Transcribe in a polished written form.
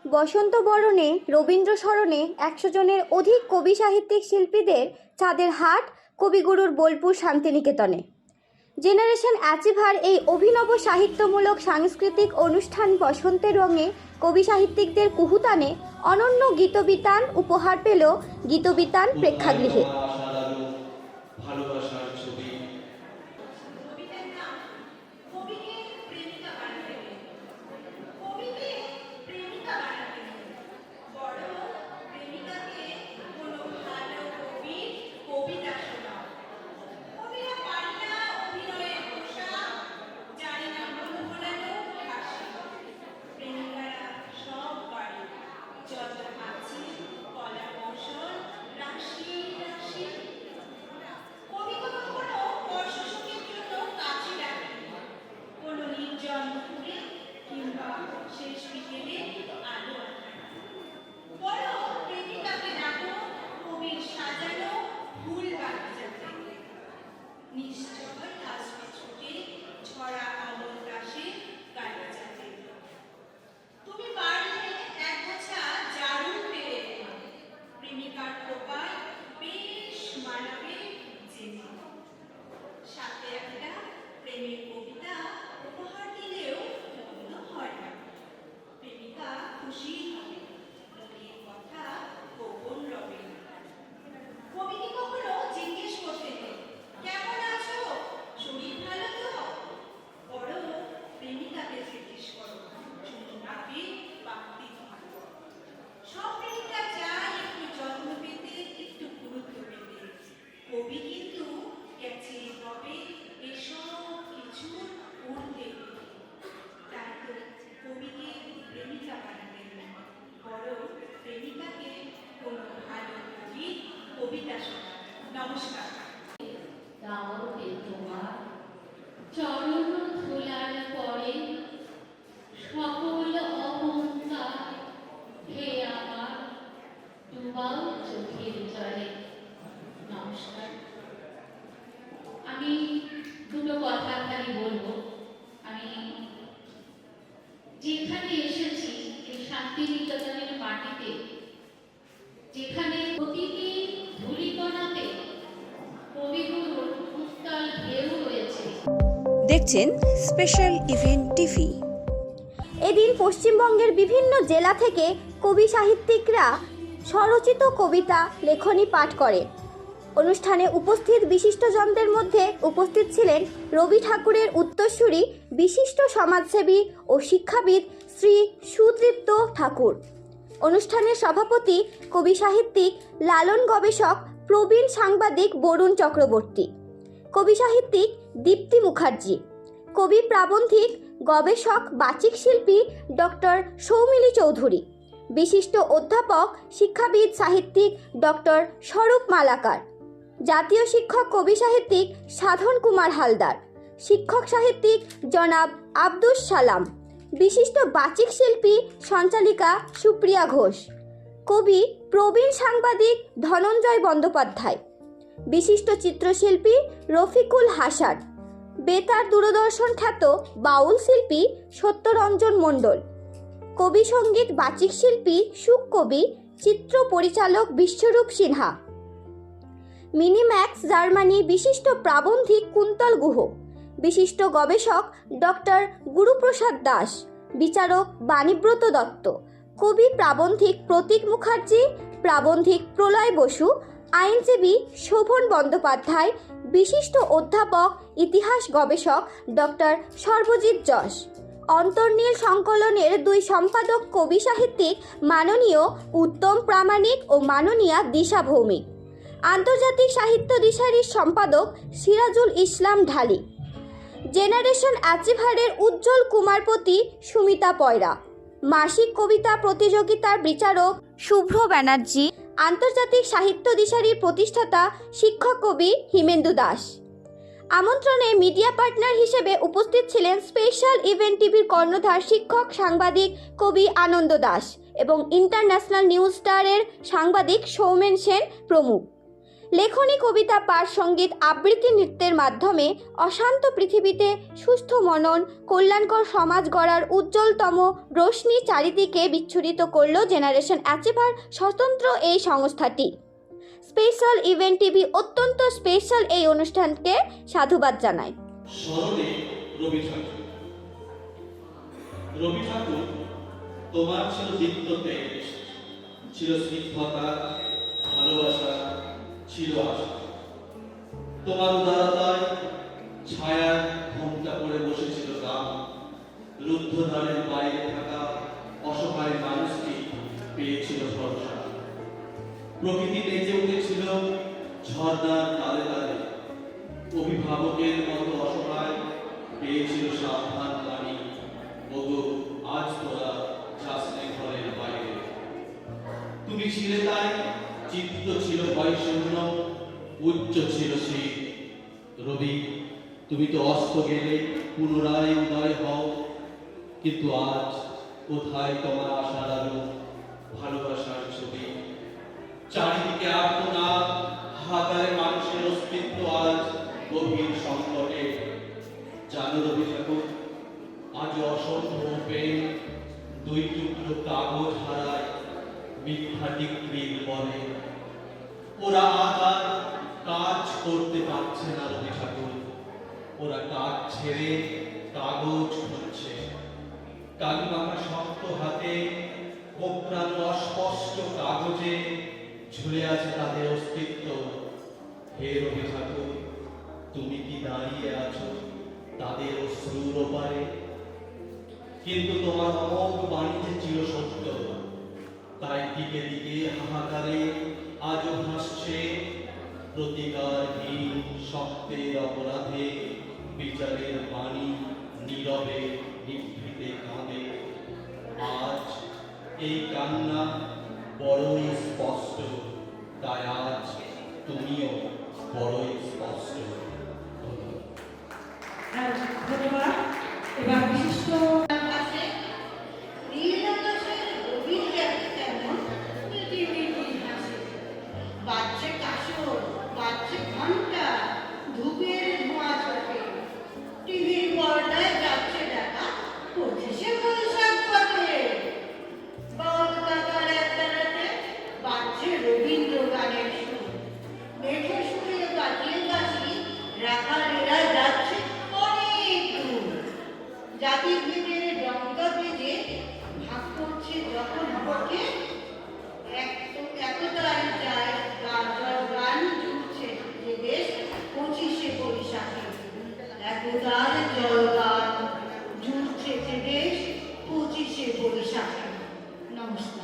বসন্ত বরণে রবীন্দ্র স্মরণে 100 জনের অধিক কবি সাহিত্যিক শিল্পীদের চাঁদের হাট কবিগুরুর বোলপুর শান্তিনিকেতনে। জেনারেশন অ্যাচিভার এই অভিনব সাহিত্যমূলক সাংস্কৃতিক অনুষ্ঠান বসন্তের রঙে কবি সাহিত্যিকদের কুহুতানে অনন্য গীতবিতান উপহার পেল গীতবিতান প্রেক্ষাগৃহে। নমস্কার। তাওকে তোমার চরণ ধুলার পরে সকল অহংকার হে আমার ডুবাও চোখের জলে। নমস্কার। আমি দুটো কথা খালি বলবো। আমি যেখানে এসেছি এই শান্তিনিকেতনের মাটিতে, যেখানে প্রতিটি ধূলিকণাতে কবিগুরুর উত্তাল ঢেউ রয়েছে। দেখছেন স্পেশাল ইভেন্ট টিভি। এদিন পশ্চিমবঙ্গের বিভিন্ন জেলা থেকে কবি সাহিত্যিকরা স্বরচিত কবিতা লেখনী পাঠ করে। অনুষ্ঠানে উপস্থিত বিশিষ্টজনদের মধ্যে উপস্থিত ছিলেন রবি ঠাকুরের উত্তরসূরি বিশিষ্ট সমাজসেবী ও শিক্ষাবিদ শ্রী সুতৃপ্ত ঠাকুর। অনুষ্ঠানের সভাপতি কবি সাহিত্যিক লালন গবেষক প্রবীণ সাংবাদিক বরুণ চক্রবর্তী, কবি সাহিত্যিক দীপ্তি মুখার্জি, কবি প্রাবন্ধিক গবেষক বাচিক শিল্পী ডক্টর সৌমিলি চৌধুরী, বিশিষ্ট অধ্যাপক শিক্ষাবিদ সাহিত্যিক ডক্টর স্বরূপ মালাকার, জাতীয় শিক্ষক কবি সাহিত্যিক সাধন কুমার হালদার, শিক্ষক সাহিত্যিক জনাব আব্দুস সালাম, বিশিষ্ট বাচিক শিল্পী সঞ্চালিকা সুপ্রিয়া ঘোষ, কবি প্রবীণ সাংবাদিক ধনঞ্জয় বন্দ্যোপাধ্যায়, বিশিষ্ট চিত্রশিল্পী রফিকুল হাসান, বেতার দূরদর্শন খ্যাত বাউল শিল্পী সত্যরঞ্জন মণ্ডল, কবি সঙ্গীত বাচিক শিল্পী সুককবি চিত্র পরিচালক বিশ্বরূপ সিনহা, মিনিম্যাক্স জার্মানি বিশিষ্ট প্রাবন্ধিক কুন্তল গুহ, বিশিষ্ট গবেষক ডক্টর গুরুপ্রসাদ দাস, বিচারক বাণীব্রত দত্ত, কবি প্রাবন্ধিক প্রতীক মুখার্জি, প্রাবন্ধিক প্রলয় বসু, আইনজীবী শোভন বন্দ্যোপাধ্যায়, বিশিষ্ট অধ্যাপক ইতিহাস গবেষক ডক্টর সর্বজিৎ যশ, অন্তর্নীল সংকলনের 2 সম্পাদক কবি সাহিত্যিক মাননীয় উত্তম প্রামাণিক ও মাননীয়া দিশা ভৌমিক, আন্তর্জাতিক সাহিত্য দিশারির সম্পাদক সিরাজুল ইসলাম ঢালি, জেনারেশন অ্যাচিভারের উজ্জ্বল কুমারপতি সুমিতা পয়রা, মাসিক কবিতা প্রতিযোগিতার বিচারক শুভ্র ব্যানার্জি, আন্তর্জাতিক সাহিত্য দিশারির প্রতিষ্ঠাতা শিক্ষক কবি হিমেন্দু দাস। আমন্ত্রণে মিডিয়া পার্টনার হিসেবে উপস্থিত ছিলেন স্পেশাল ইভেন্ট টিভির কর্ণধার শিক্ষক সাংবাদিক কবি আনন্দ দাস এবং ইন্টারন্যাশনাল নিউজ স্টারের সাংবাদিক সৌমেন সেন প্রমুখ। লেখনী, কবিতা, পাঠ, সঙ্গীত, আবৃত্তি, নৃত্যের মাধ্যমে অশান্ত পৃথিবীতে সুস্থ মনন, কল্যাণকর সমাজ গড়ার উজ্জ্বলতম রশ্মি চারিদিকে বিচ্ছুরিত করল জেনারেশন অ্যাচিভার স্বতন্ত্র এই সংস্থাটি। স্পেশাল ইভেন্ট টিভি অত্যন্ত স্পেশাল এই অনুষ্ঠানকে সাধুবাদ জানায়। স্মরণে রবি ঠাকুর। রবি ঠাকুর, তোমার ছিল দীপ্ত তেজ, ছিল স্নিগ্ধতা, ভালোবাসা, ছিল আশা। তোমার উদারতায় ছায়ার ঘোমটা পড়ে বসেছিল গ্রাম। রুদ্ধদ্বারের বাইরে থাকা অসহায় মানুষটি পেয়েছিল ভরসা। প্রকৃতি নেচে উঠেছিল ঝর্ণার তালে তালে। অভিভাবকের মতো অসহায় পেয়েছিল সাবধান বাণী, ওগো আজ তোরা যাসনে ঘরের বাইরে। তুমি ছিলে তাই চিত্ত ছিল বৈষণ্য, উচ্চ ছিল শীত। রবি, তুমি তো অস্ত গেলে পুনরায় উদয় হও, কিন্তু আজ কোথায় তোমার আশার আলো, ভালোবাসার ছবি? চারিদিকে আর্তনাদ, হাহাকারে মানুষের অস্তিত্ব আজ গভীর সংকটে। জানো রবি ঠাকুর, আজ অসম্ভব প্রেম দুই টুকরো কাগজ হারায় মিথ্যা ডিগ্রির বলে। ওরা আজ আর কাজ করতে পারছে না রবি ঠাকুর। ওরা কাজ ছেড়ে কাগজ খুঁজছে। কালি মাখা শক্ত হাতে কোঁকড়ানো অস্পষ্ট কাগজে ঝুলে আছে তাদের অস্তিত্ব। হে রবি ঠাকুর, তুমি কি দাঁড়িয়ে আছো তাদের অশ্রুর ওপারে? কিন্তু তোমার অমোঘ বাণী যে চির সত্য, তাই দিকে দিকে হাহাকারে আজও ভাসছে প্রতিকারহীন শক্তের অপরাধে। বিচারের বাণী নীরবে নিভৃতে কাঁদে। আজ এই কান্না বড়ই স্পষ্ট, তাই আজ তুমিও বড়ই স্পষ্ট। ধন্যবাদ। এবার বিশিষ্ট বাচ্চে কাশর, বাচ্চে ঘন্টা, ধূপের ধোঁয়া চোখে, টিভির পর্দায় যাচ্ছে দেখা, পঁচিশে বৈশাখ বটে। বাউল কাকার একটা রাতে বাজছে রবীন্দ্র গানের সুর। মেঠো সুরে বাজিয়ে বাজি রাখালেরা যাচ্ছে অনেক দূর। জাতিভেদের ডঙ্কা বেজে ভাগ করছে যখন বটে, একতাই যায় গান জুটছে যে দেশ পঁচিশে বৈশাখে। একতার জয়গান জুটছে যে দেশ পঁচিশে বৈশাখে। নমস্কার।